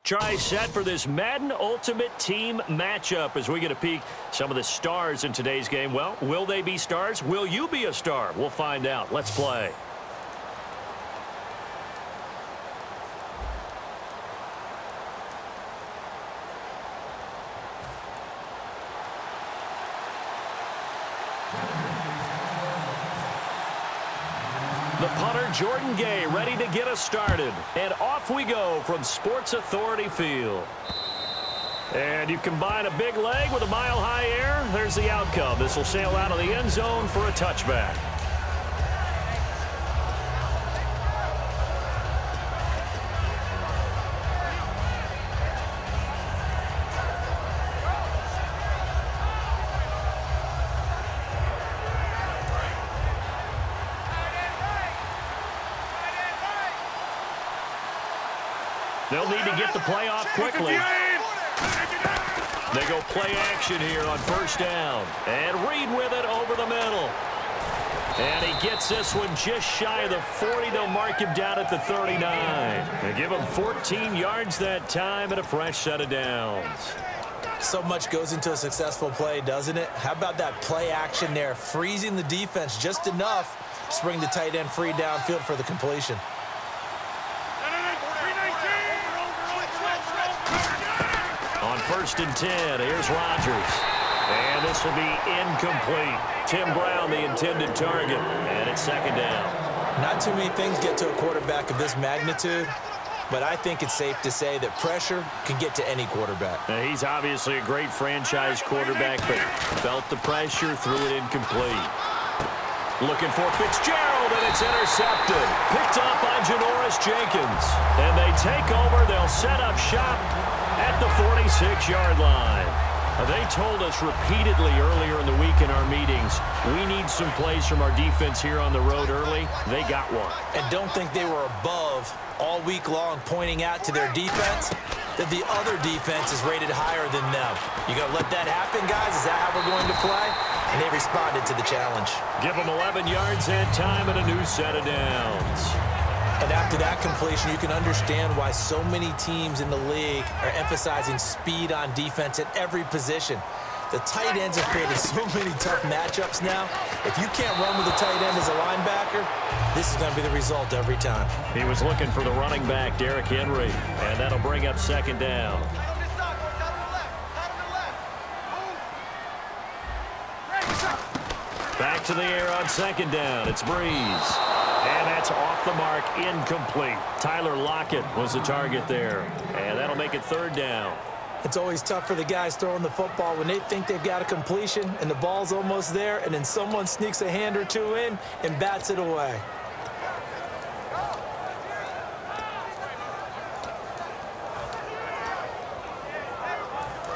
Try set for this Madden Ultimate Team matchup as we get a peek some of the stars in today's game. Well, will they be stars? Will you be a star? We'll find out. Let's play. The punter, Jordan Gay, ready to get us started. And off we go from Sports Authority Field. And you combine a big leg with a mile-high air. There's the outcome. This will sail out of the end zone for a touchback. They'll need to get the play off quickly. They go play action here on first down. And Reed with it over the middle. And he gets this one just shy of the 40. They'll mark him down at the 39. They give him 14 yards that time and a fresh set of downs. So much goes into a successful play, doesn't it? How about that play action there? Freezing the defense just enough to bring the tight end free downfield for the completion. On 1st and 10, here's Rodgers. And this will be incomplete. Tim Brown, the intended target. And it's 2nd down. Not too many things get to a quarterback of this magnitude, but I think it's safe to say that pressure can get to any quarterback. Now, he's obviously a great franchise quarterback, but felt the pressure, threw it incomplete. Looking for Fitzgerald, and it's intercepted. Picked up by Janoris Jenkins. And they take over. They'll set up shop at the 46-yard line. They told us repeatedly earlier in the week in our meetings, we need some plays from our defense here on the road early. They got one. And don't think they were above all week long pointing out to their defense that the other defense is rated higher than them. You going to let that happen, guys? Is that how we're going to play? And they responded to the challenge. Give them 11 yards that time and a new set of downs. And after that completion, you can understand why so many teams in the league are emphasizing speed on defense at every position. The tight ends have created so many tough matchups now. If you can't run with a tight end as a linebacker, this is going to be the result every time. He was looking for the running back, Derrick Henry, and that'll bring up 2nd down. Back to the air on 2nd down. It's Breeze. And that's off the mark, incomplete. Tyler Lockett was the target there. And that'll make it 3rd down. It's always tough for the guys throwing the football when they think they've got a completion and the ball's almost there, and then someone sneaks a hand or two in and bats it away.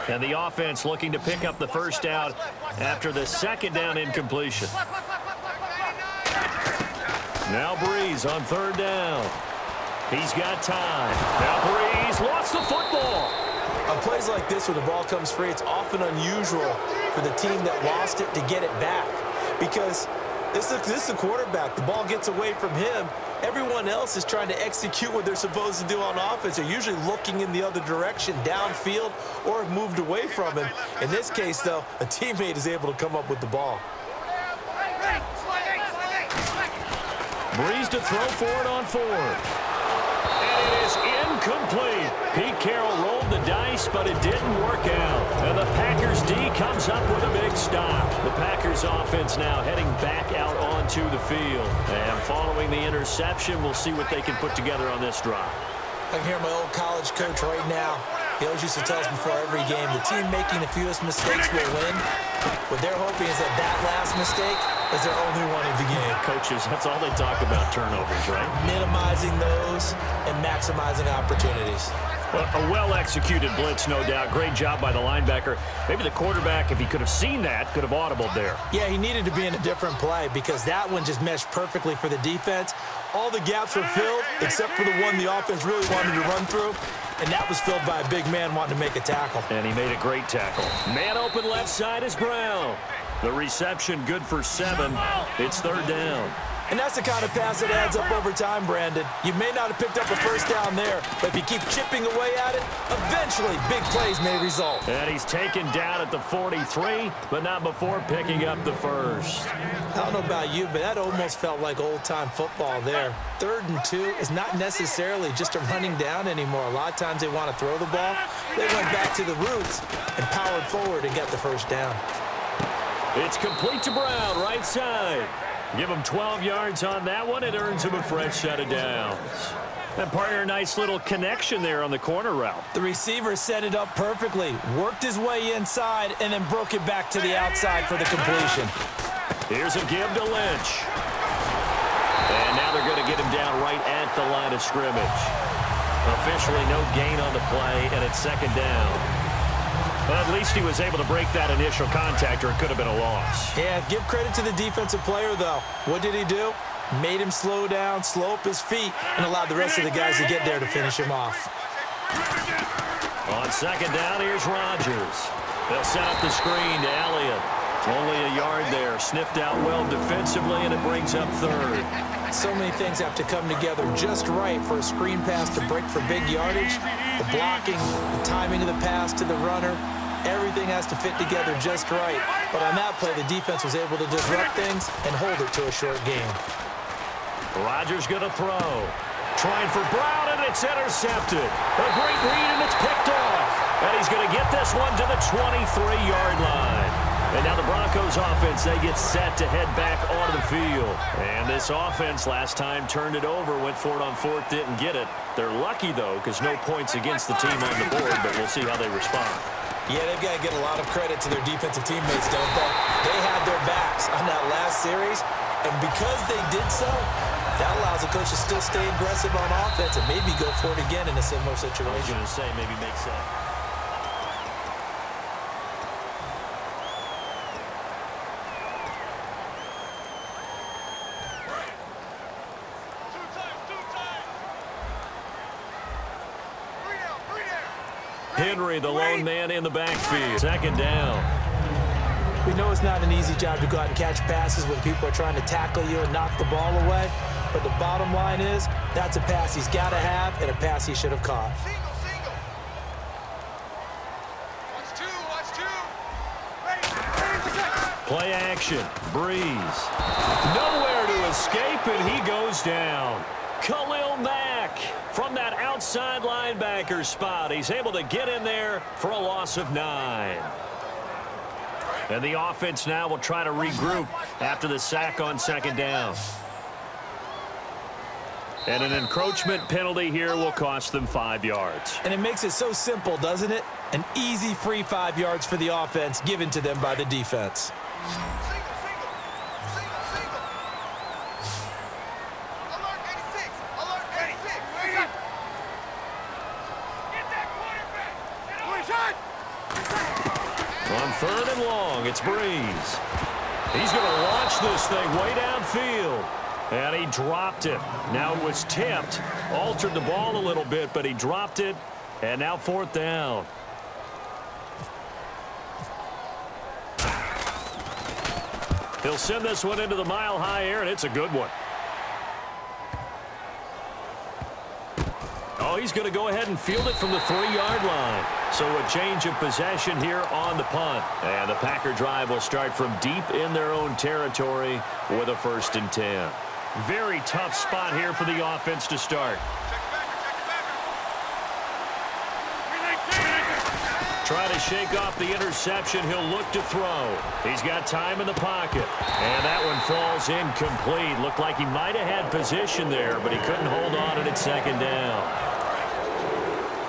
And the offense looking to pick up the 1st down after the 2nd down incompletion. Now Breeze on 3rd down. He's got time. Now Breeze lost the football. On plays like this, when the ball comes free, it's often unusual for the team that lost it to get it back. Because this is the quarterback. The ball gets away from him. Everyone else is trying to execute what they're supposed to do on offense. They're usually looking in the other direction, downfield, or have moved away from him. In this case, though, a teammate is able to come up with the ball. Breeze to throw for it on 4th. And it is incomplete. Pete Carroll rolled the dice, but it didn't work out. And the Packers D comes up with a big stop. The Packers offense now heading back out onto the field. And following the interception, we'll see what they can put together on this drive. I can hear my old college coach right now. He always used to tell us before every game, the team making the fewest mistakes will win. What they're hoping is that that last mistake is their only one of the game. Coaches, that's all they talk about, turnovers, right? Minimizing those and maximizing opportunities. Well, a well-executed blitz, no doubt. Great job by the linebacker. Maybe the quarterback, if he could have seen that, could have audibled there. Yeah, he needed to be in a different play because that one just meshed perfectly for the defense. All the gaps were filled except for the one the offense really wanted to run through, and that was filled by a big man wanting to make a tackle. And he made a great tackle. Man open left side is Brown. The reception good for 7. It's 3rd down. And that's the kind of pass that adds up over time, Brandon. You may not have picked up a 1st down there, but if you keep chipping away at it, Eventually, big plays may result. And he's taken down at the 43, but not before picking up the first. I don't know about you, but that almost felt like old-time football there. 3rd and 2 is not necessarily just a running down anymore. A lot of times they want to throw the ball. They went back to the roots and powered forward and got the first down. It's complete to Brown, right side. Give him 12 yards on that one. It earns him a fresh set of downs. And partner, nice little connection there on the corner route. The receiver set it up perfectly, worked his way inside, and then broke it back to the outside for the completion. Here's a give to Lynch. And now they're going to get him down right at the line of scrimmage. Officially no gain on the play, and it's 2nd down. Well, at least he was able to break that initial contact, or it could have been a loss. Yeah, give credit to the defensive player, though. What did he do? Made him slow down, slow up his feet, and allowed the rest of the guys to get there to finish him off. On 2nd down, here's Rodgers. They'll set up the screen to Elliott. Only a yard there. Sniffed out well defensively, and it brings up 3rd. So many things have to come together just right for a screen pass to break for big yardage. The blocking, the timing of the pass to the runner, everything has to fit together just right. But on that play, the defense was able to disrupt things and hold it to a short game. Rodgers going to throw. Trying for Brown, and it's intercepted. A great read, and it's picked off. And he's going to get this one to the 23-yard line. And now the Broncos offense, they get set to head back onto the field. And this offense last time turned it over, went for it on 4th, didn't get it. They're lucky, though, because no points against the team on the board, but we'll see how they respond. Yeah, they've got to get a lot of credit to their defensive teammates, don't they? They had their backs on that last series, and because they did so, that allows the coach to still stay aggressive on offense and maybe go for it again in a similar situation. I was going to say, maybe make sense. Henry, the lone man in the backfield. 2nd down. We know it's not an easy job to go out and catch passes when people are trying to tackle you and knock the ball away. But the bottom line is, that's a pass he's got to have and a pass he should have caught. Play action. Breeze. Nowhere to escape, and he goes down. Khalil Mack from that outside linebacker spot. He's able to get in there for a loss of 9. And the offense now will try to regroup after the sack on 2nd down. And an encroachment penalty here will cost them 5 yards. And it makes it so simple, doesn't it? An easy free 5 yards for the offense given to them by the defense. On 3rd and long, it's Breeze. He's going to launch this thing way downfield. And he dropped it. Now it was tipped. Altered the ball a little bit, but he dropped it. And now 4th down. He'll send this one into the mile-high air, and it's a good one. Oh, he's going to go ahead and field it from the 3-yard line. So a change of possession here on the punt. And the Packer drive will start from deep in their own territory with a 1st and 10. Very tough spot here for the offense to start. Try to shake off the interception. He'll look to throw. He's got time in the pocket. And that one falls incomplete. Looked like he might have had position there, but he couldn't hold on, and it's 2nd down.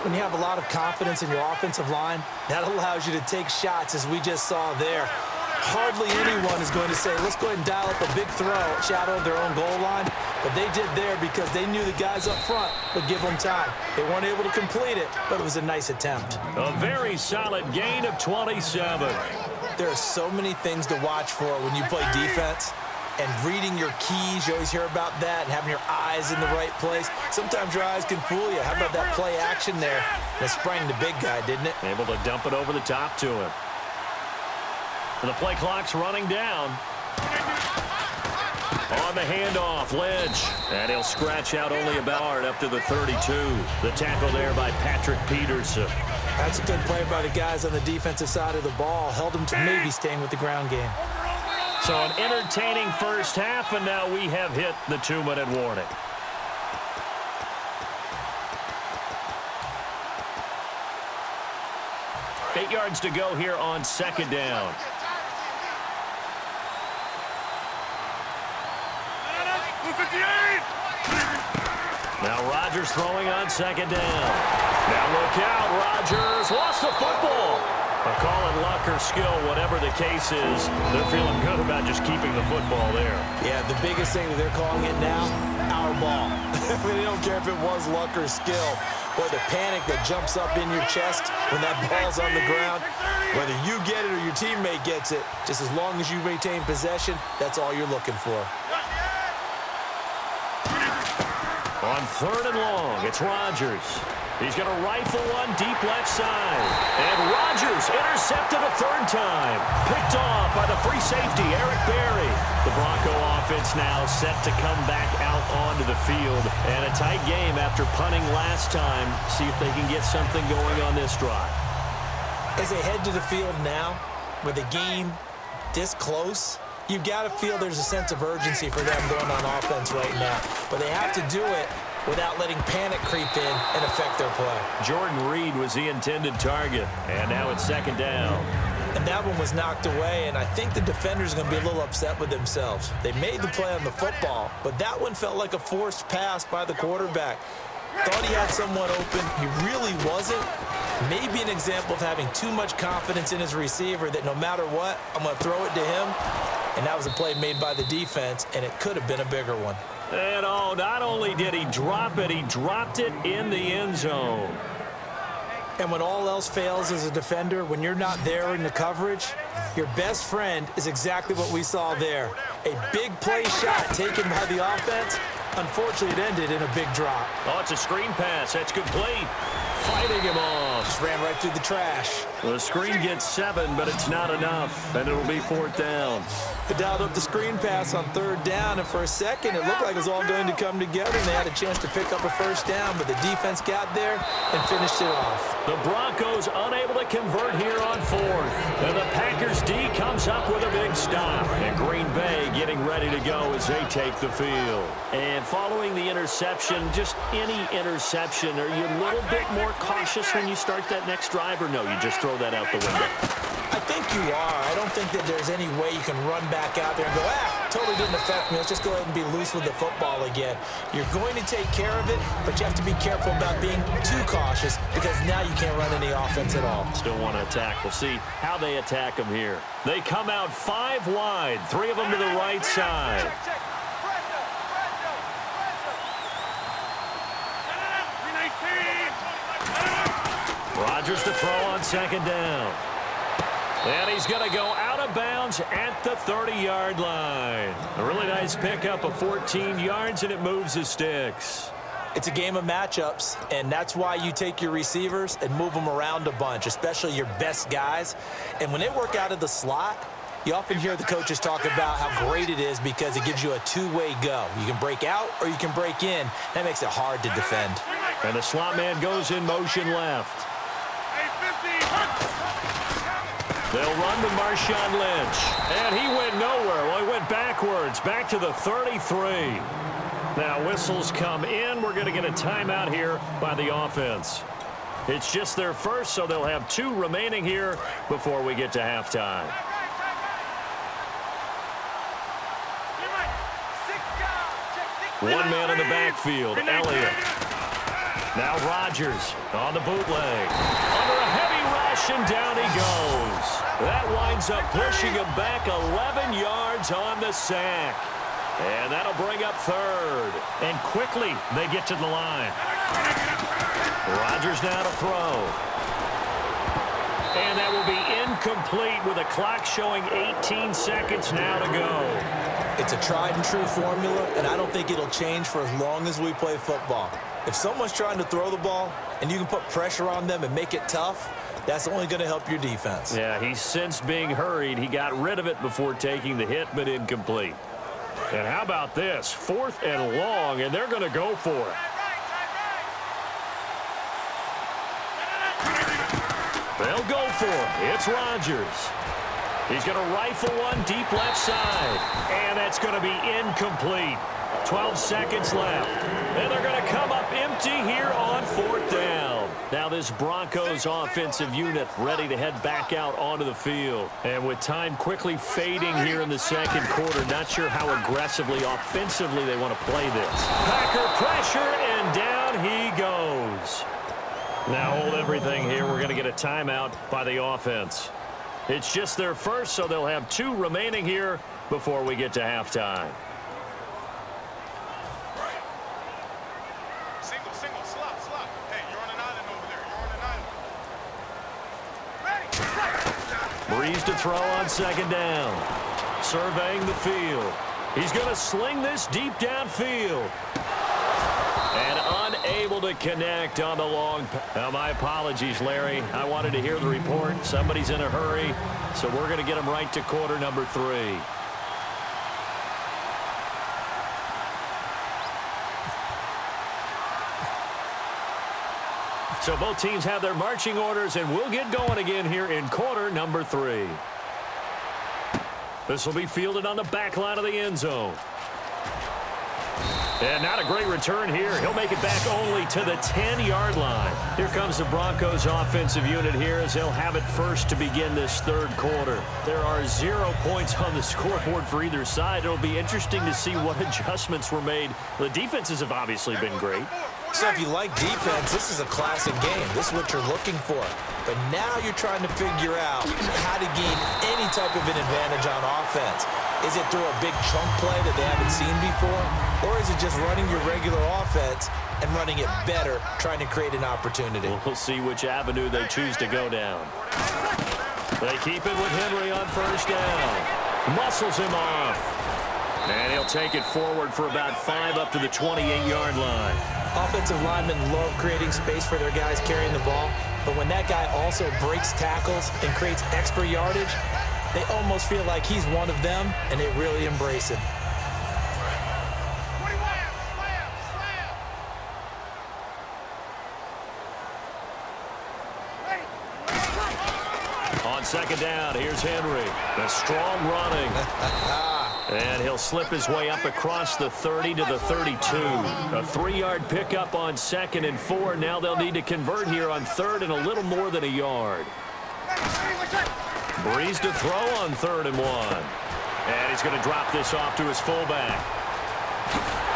When you have a lot of confidence in your offensive line, that allows you to take shots, as we just saw there. Hardly anyone is going to say, let's go ahead and dial up a big throw, shadow of their own goal line. But they did there because they knew the guys up front would give them time. They weren't able to complete it, but it was a nice attempt. A very solid gain of 27. There are so many things to watch for when you play defense. And reading your keys, you always hear about that, and having your eyes in the right place. Sometimes your eyes can fool you. How about that play action there? And it sprang the big guy, didn't it? Able to dump it over the top to him. And the play clock's running down. On the handoff, Lynch. And he'll scratch out only about up to the 32. The tackle there by Patrick Peterson. That's a good play by the guys on the defensive side of the ball. Held them to maybe staying with the ground game. So an entertaining first half, and now we have hit the 2-minute warning. Eight yards to go here on second down. Now Rodgers throwing on second down. Now look out, Rodgers lost the football. I'll call it luck or skill, whatever the case is. They're feeling good about just keeping the football there. Yeah, the biggest thing that they're calling it now, our ball. I mean, they don't care if it was luck or skill. Boy, the panic that jumps up in your chest when that ball's on the ground, whether you get it or your teammate gets it, just as long as you retain possession, that's all you're looking for. On third and long, it's Rodgers. He's going to rifle one deep left side. And Rodgers intercepted a third time. Picked off by the free safety, Eric Berry. The Bronco offense now set to come back out onto the field. And a tight game after punting last time. See if they can get something going on this drive. As they head to the field now, with the game this close, you've got to feel there's a sense of urgency for them going on offense right now. But they have to do it without letting panic creep in and affect their play. Jordan Reed was the intended target, and now it's second down. And that one was knocked away, and I think the defenders are going to be a little upset with themselves. They made the play on the football, but that one felt like a forced pass by the quarterback. Thought he had someone open. He really wasn't. Maybe an example of having too much confidence in his receiver that no matter what, I'm going to throw it to him. And that was a play made by the defense, and it could have been a bigger one. And oh, not only did he drop it, he dropped it in the end zone. And when all else fails as a defender, when you're not there in the coverage, your best friend is exactly what we saw there. A big play shot taken by the offense. Unfortunately, it ended in a big drop. Oh, it's a screen pass. That's complete. Fighting him off. Just ran right through the trash. Well, the screen gets 7, but it's not enough, and it'll be fourth down. They dialed up the screen pass on third down, and for a second, it looked like it was all going to come together, and they had a chance to pick up a first down, but the defense got there and finished it off. The Broncos unable to convert here on fourth, and the Packers D comes up with a big stop, and Green Bay getting ready to go as they take the field. And following the interception, just any interception, are you a little bit more cautious when you start that next drive, or no, you just throw that out the window? I think you are. I don't think that there's any way you can run back out there and go, totally didn't affect me. Let's just go ahead and be loose with the football again. You're going to take care of it, but you have to be careful about being too cautious because now you can't run any offense at all. Still want to attack. We'll see how they attack them here. They come out 5 wide, 3 of them to the right side. Rodgers to throw on second down. And he's going to go out of bounds at the 30-yard line. A really nice pickup of 14 yards, and it moves the sticks. It's a game of matchups, and that's why you take your receivers and move them around a bunch, especially your best guys. And when they work out of the slot, you often hear the coaches talk about how great it is because it gives you a two-way go. You can break out or you can break in. That makes it hard to defend. And the slot man goes in motion left. They'll run to Marshawn Lynch. And he went nowhere. Well, he went backwards, back to the 33. Now whistles come in. We're going to get a timeout here by the offense. It's just their first, so they'll have 2 remaining here before we get to halftime. One man in the backfield, Elliott. Now Rodgers on the bootleg. Under a heavy rush, and down he goes. That winds up pushing him back 11 yards on the sack. And that'll bring up third. And quickly, they get to the line. Rodgers now to throw. And that will be incomplete with a clock showing 18 seconds now to go. It's a tried and true formula, and I don't think it'll change for as long as we play football. If someone's trying to throw the ball and you can put pressure on them and make it tough, that's only going to help your defense. Yeah, he's since being hurried. He got rid of it before taking the hit, but incomplete. And how about this? 4th and long, and they're going to go for it. They'll go for it. It's Rodgers. He's going to rifle one deep left side. And that's going to be incomplete. 12 seconds left. And they're going to come up empty here on 4th down. Now this Broncos offensive unit ready to head back out onto the field. And with time quickly fading here in the second quarter, not sure how aggressively, offensively they want to play this. Packer pressure, and down he goes. Now hold everything here. We're going to get a timeout by the offense. It's just their first, so they'll have 2 remaining here before we get to halftime. Single, slot. Hey, you're on an island over there. You're on an island. Ready. Breeze to throw on 2nd down. Surveying the field. He's going to sling this deep downfield. And unable to connect on the long. My apologies, Larry. I wanted to hear the report. Somebody's in a hurry, so we're going to get him right to quarter number 3. So both teams have their marching orders, and we'll get going again here in quarter number 3. This will be fielded on the back line of the end zone. And not a great return here. He'll make it back only to the 10-yard line. Here comes the Broncos offensive unit here as they'll have it first to begin this 3rd quarter. There are 0 points on the scoreboard for either side. It'll be interesting to see what adjustments were made. The defenses have obviously been great. So if you like defense, this is a classic game. This is what you're looking for. But now you're trying to figure out how to gain any type of an advantage on offense. Is it through a big chunk play that they haven't seen before? Or is it just running your regular offense and running it better, trying to create an opportunity? We'll see which avenue they choose to go down. They keep it with Henry on 1st down. Muscles him off. And he'll take it forward for about 5 up to the 28-yard line. Offensive linemen love creating space for their guys carrying the ball, but when that guy also breaks tackles and creates extra yardage, they almost feel like he's one of them, and they really embrace him. On 2nd down, here's Henry. The strong running. And he'll slip his way up across the 30 to the 32. A 3-yard pickup on 2nd and 4. Now they'll need to convert here on 3rd and a little more than a yard. Breeze to throw on 3rd and 1. And he's going to drop this off to his fullback.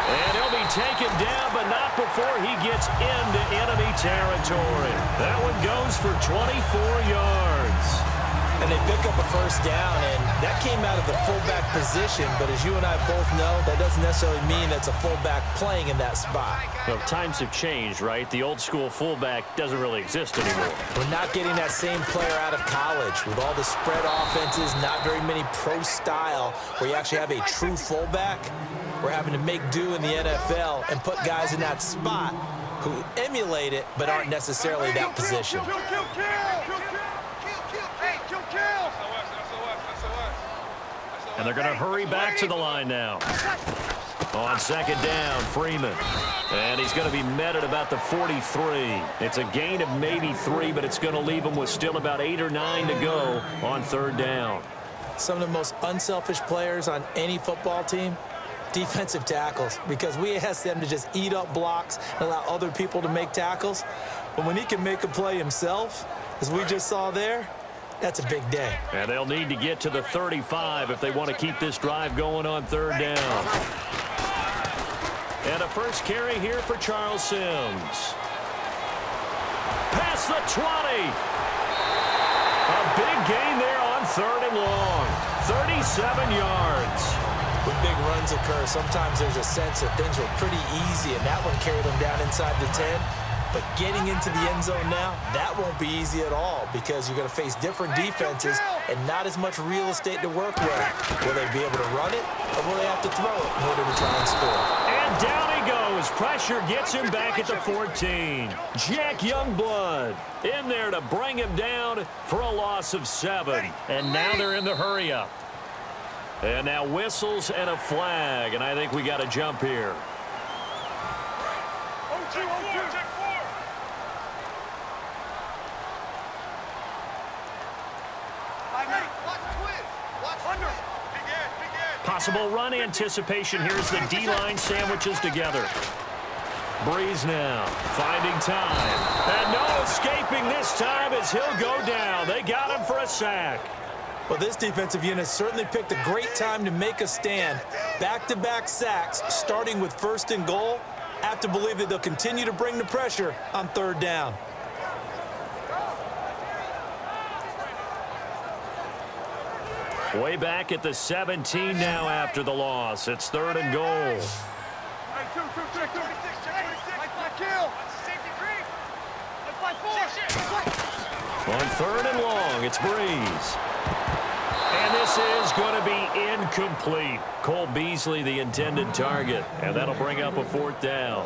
And he'll be taken down, but not before he gets into enemy territory. That one goes for 24 yards. And they pick up a 1st down, and that came out of the fullback position. But as you and I both know, that doesn't necessarily mean it's a fullback playing in that spot. Well, times have changed, right? The old school fullback doesn't really exist anymore. We're not getting that same player out of college. With all the spread offenses, not very many pro style, where you actually have a true fullback. We're having to make do in the NFL and put guys in that spot who emulate it but aren't necessarily that position. And they're going to hurry back to the line now. On 2nd down, Freeman. And he's going to be met at about the 43. It's a gain of maybe 3, but it's going to leave him with still about 8 or 9 to go on 3rd down. Some of the most unselfish players on any football team, defensive tackles, because we ask them to just eat up blocks and allow other people to make tackles. But when he can make a play himself, as we just saw there, that's a big day. And they'll need to get to the 35 if they want to keep this drive going on 3rd down. And a first carry here for Charles Sims. Past the 20. A big gain there on 3rd and long. 37 yards. When big runs occur, sometimes there's a sense that things were pretty easy, and that one carried them down inside the 10. But getting into the end zone now, that won't be easy at all because you're going to face different defenses and not as much real estate to work with. Will they be able to run it, or will they have to throw it in order to try and score? And down he goes. Pressure gets him back at the 14. Jack Youngblood in there to bring him down for a loss of 7. And now they're in the hurry-up. And now whistles and a flag, and I think we got to jump here. Possible run anticipation. Here's the D-line sandwiches together. Breeze now, finding time. And no escaping this time as he'll go down. They got him for a sack. Well, this defensive unit certainly picked a great time to make a stand. Back-to-back sacks, starting with 1st and goal. I have to believe that they'll continue to bring the pressure on 3rd down. Way back at the 17 now after the loss. It's 3rd and goal. On 3rd and long, it's Breeze. And this is going to be incomplete. Cole Beasley, the intended target. And that'll bring up a 4th down.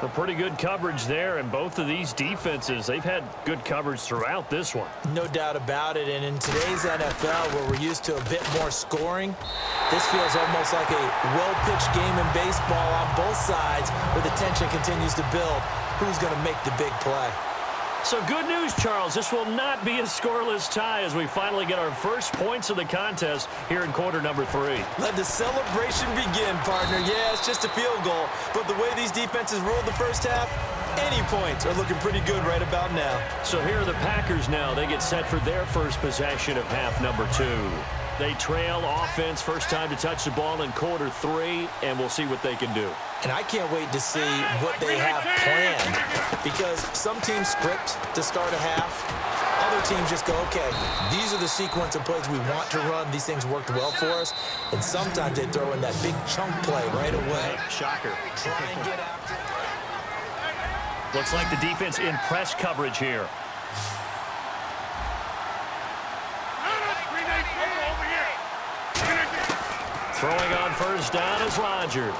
A pretty good coverage there, and both of these defenses, they've had good coverage throughout this one. No doubt about it, and in today's NFL, where we're used to a bit more scoring, this feels almost like a well-pitched game in baseball on both sides, where the tension continues to build. Who's going to make the big play? So good news, Charles. This will not be a scoreless tie as we finally get our first points of the contest here in quarter number 3. Let the celebration begin, partner. Yeah, it's just a field goal, but the way these defenses ruled the first half, any points are looking pretty good right about now. So here are the Packers now. They get set for their first possession of half number 2. They trail offense, first time to touch the ball in quarter 3, and we'll see what they can do. And I can't wait to see what they have planned, because some teams script to start a half. Other teams just go, okay, these are the sequence of plays we want to run. These things worked well for us. And sometimes they throw in that big chunk play right away. Shocker. Try and get after it. Looks like the defense in press coverage here. Throwing on first down is Rodgers.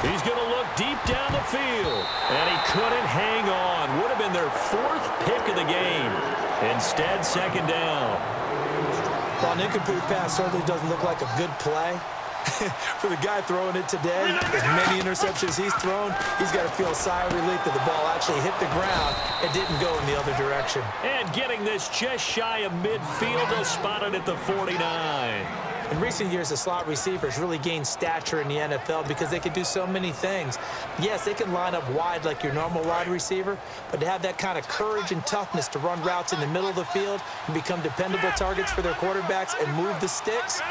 He's going to look deep down the field. And he couldn't hang on. Would have been their 4th pick of the game. Instead, 2nd down. Well, an incomplete pass certainly doesn't look like a good play. For the guy throwing it today, as many interceptions he's thrown, he's got to feel a sigh of relief that the ball actually hit the ground and didn't go in the other direction. And getting this just shy of midfield, they'll spot it at the 49. In recent years, the slot receivers really gained stature in the NFL because they can do so many things. Yes, they can line up wide like your normal wide receiver, but to have that kind of courage and toughness to run routes in the middle of the field and become dependable targets for their quarterbacks and move the sticks,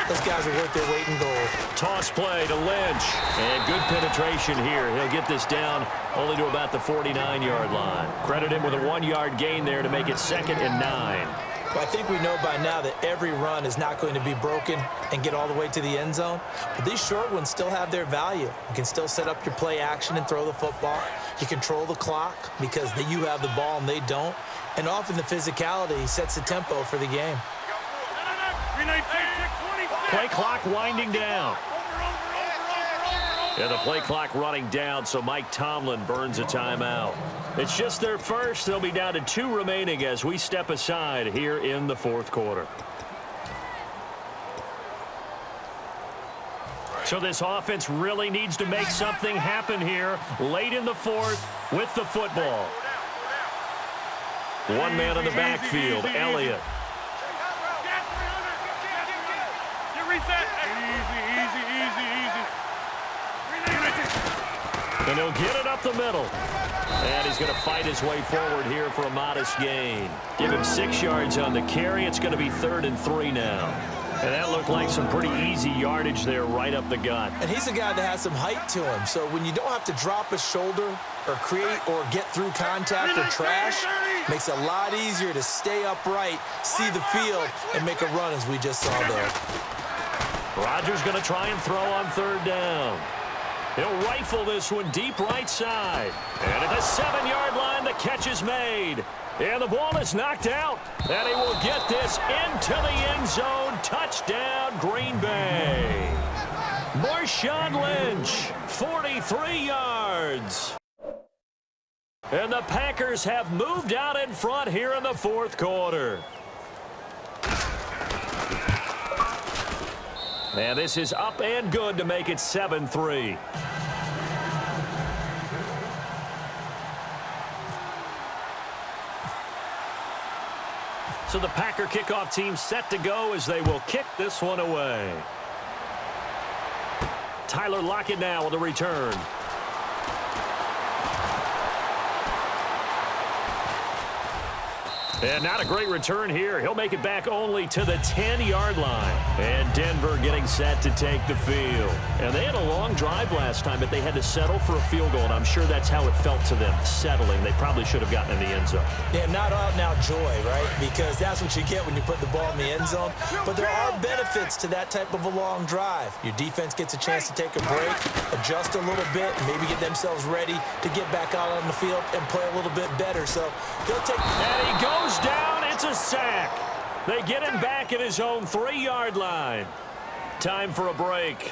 those guys are worth their weight in gold. Toss play to Lynch. And good penetration here. He'll get this down only to about the 49-yard line. Credit him with a 1-yard gain there to make it 2nd and 9. Well, I think we know by now that every run is not going to be broken and get all the way to the end zone. But these short ones still have their value. You can still set up your play action and throw the football. You control the clock because you have the ball and they don't. And often the physicality sets the tempo for the game. Play clock winding down. Yeah, the play clock running down, so Mike Tomlin burns a timeout. It's just their first. They'll be down to 2 remaining as we step aside here in the 4th quarter. So this offense really needs to make something happen here late in the 4th with the football. One man in the backfield, Elliott. And he'll get it up the middle. And he's going to fight his way forward here for a modest gain. Give him 6 yards on the carry. It's going to be 3rd and 3 now. And that looked like some pretty easy yardage there right up the gut. And he's a guy that has some height to him. So when you don't have to drop a shoulder or create or get through contact or trash, makes it a lot easier to stay upright, see the field, and make a run as we just saw there. Rodgers going to try and throw on 3rd down. He'll rifle this one deep right side. And at the 7-yard line, the catch is made. And the ball is knocked out. And he will get this into the end zone. Touchdown, Green Bay. Marshawn Lynch, 43 yards. And the Packers have moved out in front here in the 4th quarter. And this is up and good to make it 7-3. So the Packer kickoff team set to go as they will kick this one away. Tyler Lockett now with the return. And not a great return here. He'll make it back only to the 10-yard line. And Denver getting set to take the field. And they had a long drive last time, but they had to settle for a field goal, and I'm sure that's how it felt to them, settling. They probably should have gotten in the end zone. Yeah, not out now joy, right? Because that's what you get when you put the ball in the end zone. But there are benefits to that type of a long drive. Your defense gets a chance to take a break, adjust a little bit, and maybe get themselves ready to get back out on the field and play a little bit better. So they'll take... And he goes down. It's a sack. They get him back at his own 3-yard line. Time for a break.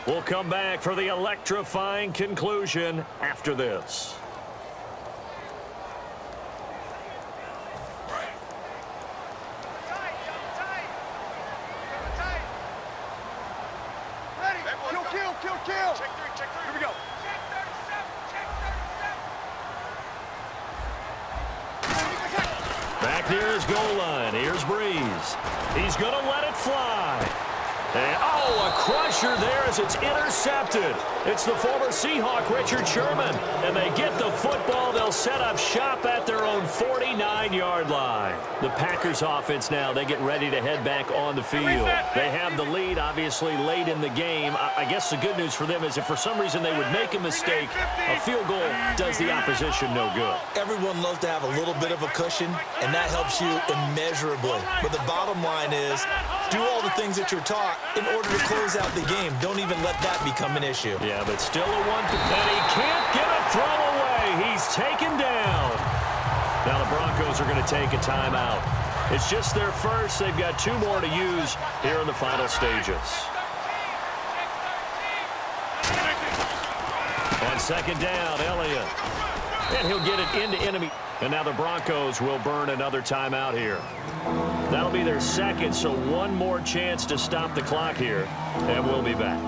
We'll come back for the electrifying conclusion after this. Kill. Check three. Here we go. Back near his goal line. Here's Breeze. He's going to let it fly. And, a crusher there as it's intercepted. It's the former Seahawk, Richard Sherman. And they get the football. They'll set up shop at their own 49-yard line. The Packers offense now, they get ready to head back on the field. They have the lead, obviously, late in the game. I guess the good news for them is if for some reason they would make a mistake, a field goal does the opposition no good. Everyone loves to have a little bit of a cushion, and that helps you immeasurably. But the bottom line is, do all the things that you're taught in order to close out the game. Don't even let that become an issue. Yeah, but still a one. And he can't get a throw away. He's taken down. Now the Broncos are going to take a timeout. It's just their first. They've got 2 more to use here in the final stages. On second down, Elliott. And he'll get it into enemy. And now the Broncos will burn another timeout here. That'll be their second, so one more chance to stop the clock here, and we'll be back.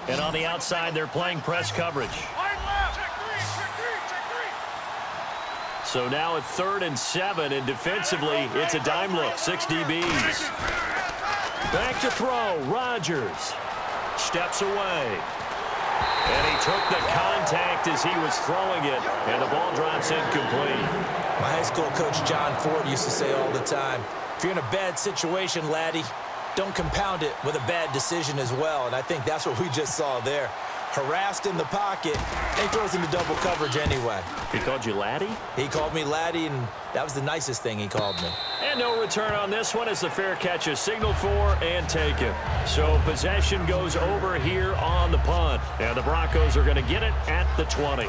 And on the outside, they're playing press coverage. So now at 3rd and 7, and defensively, it's a dime look, 6 DBs. Back to throw, Rodgers steps away. And he took the contact as he was throwing it, and the ball drops incomplete. My high school coach, John Ford, used to say all the time, if you're in a bad situation, laddie, don't compound it with a bad decision as well. And I think that's what we just saw there. Harassed in the pocket, and he throws into double coverage anyway. He called you laddie? He called me laddie, and that was the nicest thing he called me. And no return on this one as the fair catch is signaled for and taken. So possession goes over here on the punt. And the Broncos are going to get it at the 20.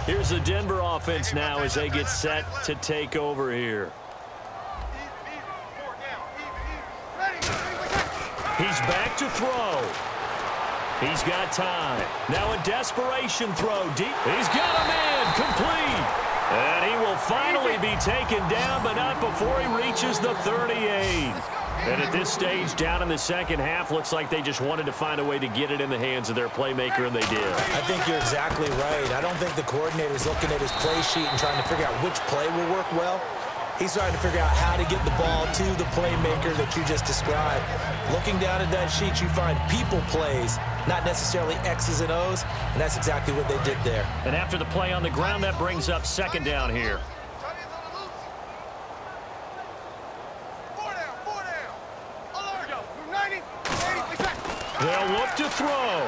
Here's the Denver offense now as they get set to take over here. He's back to throw. He's got time. Now a desperation throw deep. He's got a man complete. And he will finally be taken down, but not before he reaches the 38. And at this stage, down in the second half, looks like they just wanted to find a way to get it in the hands of their playmaker, and they did. I think you're exactly right. I don't think the coordinator's looking at his play sheet and trying to figure out which play will work well. He's trying to figure out how to get the ball to the playmaker that you just described. Looking down at that sheet, you find people plays, not necessarily X's and O's, and that's exactly what they did there. And after the play on the ground, that brings up second down here. They'll look to throw.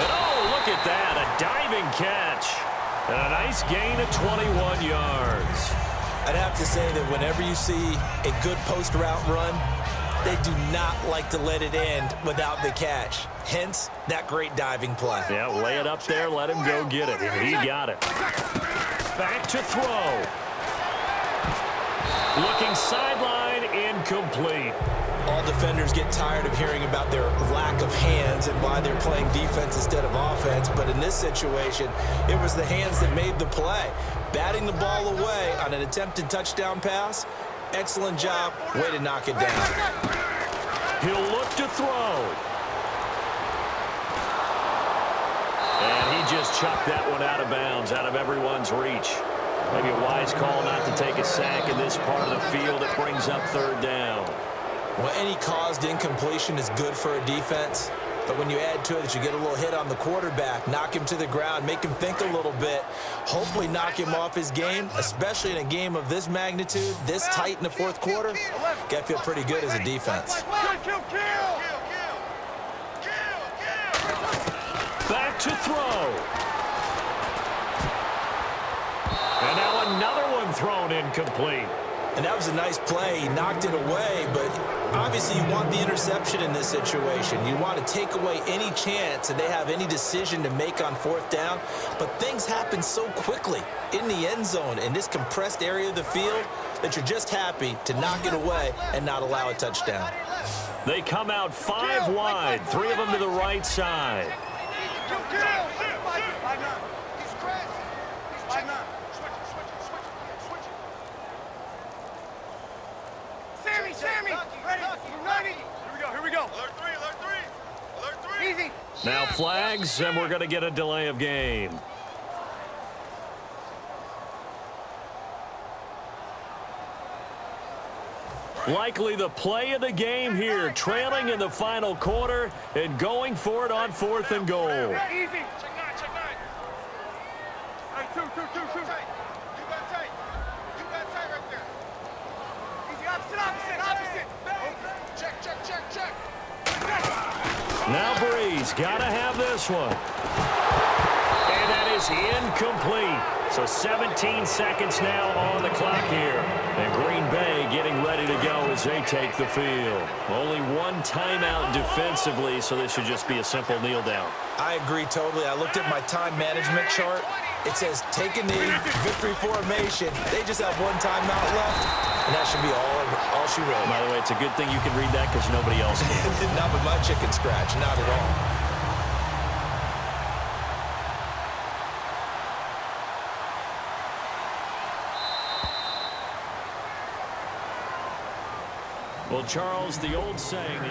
And look at that, a diving catch. And a nice gain of 21 yards. I'd have to say that whenever you see a good post route run, they do not like to let it end without the catch. Hence, that great diving play. Yeah, lay it up there, let him go get it. And he got it. Back to throw. Looking sideline, incomplete. All defenders get tired of hearing about their lack of hands and why they're playing defense instead of offense. But in this situation, it was the hands that made the play. Batting the ball away on an attempted touchdown pass. Excellent job. Way to knock it down. He'll look to throw. chuck that one out of bounds, out of everyone's reach. Maybe a wise call not to take a sack in this part of the field. It brings up third down. Well, any caused incompletion is good for a defense. But when you add to it that you get a little hit on the quarterback, knock him to the ground, make him think a little bit, hopefully knock him off his game, especially in a game of this magnitude, this tight in the fourth quarter, got to feel pretty good as a defense. Back to throw. And now another one thrown incomplete. And that was a nice play. He knocked it away, but obviously you want the interception in this situation. You want to take away any chance that they have any decision to make on fourth down. But things happen so quickly in the end zone in this compressed area of the field that you're just happy to knock it away and not allow a touchdown. They come out 5 wide, 3 of them to the right side. Sammy, ready, here we go. Alert 3. Easy. Now flags, and we're going to get a delay of game. Likely the play of the game here, trailing in the final quarter and going for it on 4th and goal. Easy. Check 9. Hey, two. You got tight right there. Easy, opposite. Check. Now Breeze, got to have this one. And that is incomplete. So 17 seconds now on the clock here. And Green Bay getting ready to go as they take the field. Only one timeout defensively, so this should just be a simple kneel down. I agree totally. I looked at my time management chart. It says take a knee, victory formation. They just have one timeout left, and that should be all she wrote. By the way, it's a good thing you can read that because nobody else can. Not with my chicken scratch, not at all. Well, Charles, the old saying,